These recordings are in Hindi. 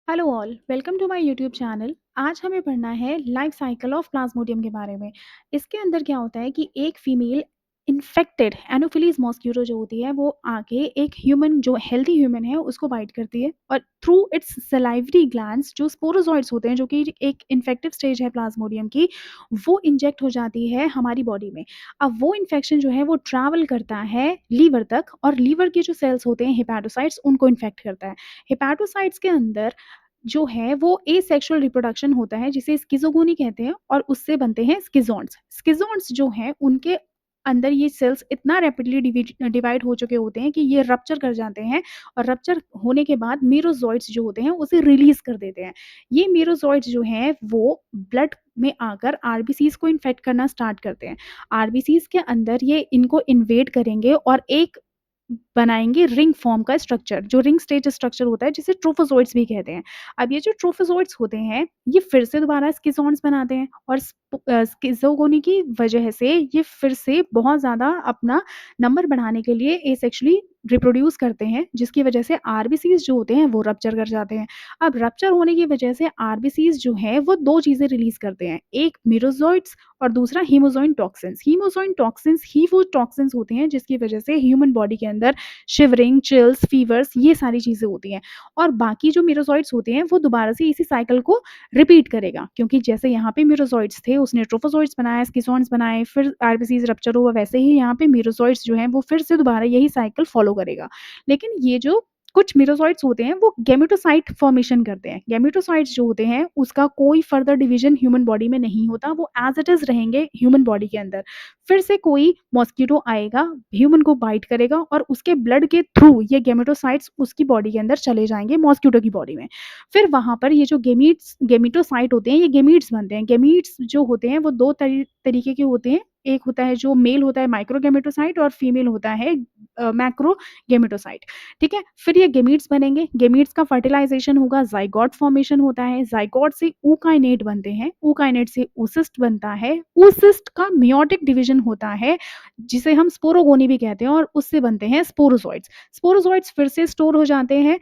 Hello all, welcome to my YouTube channel. आज हमें पढ़ना है लाइफ साइकिल ऑफ प्लाज्मोडियम के बारे में। इसके अंदर क्या होता है कि एक फीमेल इन्फेक्टेड एनोफिलीज मॉस्क्यूटो जो होती है वो आके एक ह्यूमन जो हेल्दी ह्यूमन है उसको बाइट करती है और थ्रू इट्स सलाइवरी ग्लैंड्स जो स्पोरोजॉइड्स होते हैं जो कि एक इन्फेक्टिव स्टेज है प्लाज्मोडियम की, वो इंजेक्ट हो जाती है हमारी बॉडी में। अब वो इन्फेक्शन जो है वो ट्रैवल करता है लीवर तक और लीवर के जो सेल्स होते हैं हेपेटोसाइट्स उनको इन्फेक्ट करता है। हेपेटोसाइट्स के अंदर जो है वो एसेक्सुअल रिप्रोडक्शन होता है जिसे स्किज़ोगोनी कहते हैं और उससे बनते हैं स्किज़ोइड्स। स्किज़ोइड्स जो हैं उनके अंदर ये सेल्स इतना रैपिडली डिवाइड हो चुके होते हैं कि ये रप्चर कर जाते हैं और रप्चर होने के बाद मेरोज़ोइड्स जो होते हैं उसे रिलीज़ कर देते हैं। ये मेरोज़ोइड्स जो हैं वो ब्लड में आकर आरबीसीज़ को इन्फेक्ट करना स्टार्ट करते हैं। आरबीसीज़ के अंदर ये इनको इन्वेड करेंगे और एक बनाएँगे रिंग फॉर्म का स्ट्रक्चर, जो रिंग स्टेज स्ट्रक्चर होता है जिसे ट्रोफोज़ोइट्स भी कहते हैं। अब ये जो ट्रोफोज़ोइट्स होते हैं, ये फिर से दोबारा स्किज़ोन्स बनाते हैं और स्किज़ोगोनी की वजह से ये फिर से बहुत ज़्यादा अपना नंबर बढ़ाने के लिए एसेक्सुअली रिप्रोड्यूस करते हैं, जिसकी वजह से आरबीसीज़ जो होते हैं वो रप्चर कर जाते हैं। अब रप्चर होने की वजह से आरबीसीज़ जो हैं वो 2 चीज़ें रिलीज़ करते हैं, एक मेरोज़ोइट्स और दूसरा हीमोज़ोइन टॉक्सिन्स। हीमोज़ोइन टॉक्सिन्स ही वो टॉक्सिन्स होते हैं जिसकी वजह से ह्यूमन बॉडी के अंदर शिवरिंग, चिल्स, फीवर्स ये सारी चीज़ें होती हैं और बाकी जो मेरोज़ोइट्स होते हैं वो दोबारा से इसी साइकिल को रिपीट करेगा क्योंकि जैसे यहाँ पे मेरोज़ोइट्स थे, उसने ट्रोफोज़ोइट्स बनाए, स्किज़ोइड्स बनाए, फिर आरबीसीज़ रप्चर हुआ, वैसे ही यहाँ पे मेरोज़ोइट्स जो हैं वो फिर से दोबारा यही साइकिल फ़ॉलो करेगा। लेकिन ये जो कुछ मेरोज़ोइट्स होते हैं वो गैमेटोसाइट फ़ॉर्मेशन करते हैं। गैमेटोसाइट्स जो होते हैं उसका कोई फ़र्दर डिवीज़न ह्यूमन बॉडी में नहीं होता, वो एज़ इट इज़ रहेंगे ह्यूमन बॉडी के अंदर। फिर से कोई मॉस्किटो आएगा, ह्यूमन को बाइट करेगा और उसके ब्लड के थ्रू ये गैमेटोसाइट्स उसकी बॉडी के अंदर चले जाएँगे मॉस्किटो की बॉडी में। फिर वहाँ पर ये जो गैमेटोसाइट होते हैं, ये गैमीट्स बनते हैं। गैमीट्स जो होते हैं वो 2 तरीके के होते हैं। एक होता है जो मेल होता है माइक्रो गैमेटोसाइट और फीमेल होता है मैक्रो गैमेटोसाइट, ठीक है? फिर ये गैमीट्स बनेंगे, गैमीट्स का फर्टिलाइज़ेशन होगा, ज़ाइगोट फॉर्मेशन होता है, ज़ाइगोट से ooकाइनेट बनते हैं, ooकाइनेट से oocyst बनता है, oocyst का मेयोटिक डिवीज़न होता है, जिसे हम स्पोरोगोनी भी कहते हैं और उससे बनते हैं स्पोरोज़ोइट्स। स्पोरोज़ोइट्स फिर से स्टोर हो जाते हैं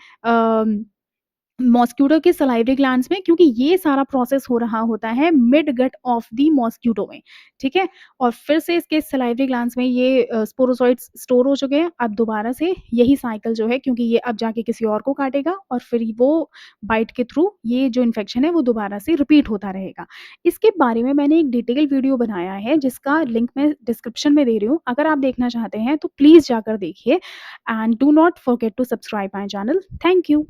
मॉस्किटो के सलाइवरी ग्लैंड्स में क्योंकि ये सारा प्रोसेस हो रहा होता है mid gut of the mosquito में, ठीक है? और फिर से इसके सलाइवरी ग्लैंड्स में ये स्पोरोज़ोइट्स स्टोर हो चुके हैं। अब दोबारा से यही साइकिल जो है क्योंकि ये अब जाके किसी और को काटेगा और फिर वो बाइट के थ्रू ये जो इन्फेक्शन है वो दोबारा से रिपीट होता रहेगा। इसके बारे में मैंने एक डिटेल वीडियो बनाया है जिसका लिंक मैं डिस्क्रिप्शन में दे रही हूँ। अगर आप देखना चाहते हैं तो प्लीज़ जाकर देखिए and do not forget to subscribe my channel. Thank you.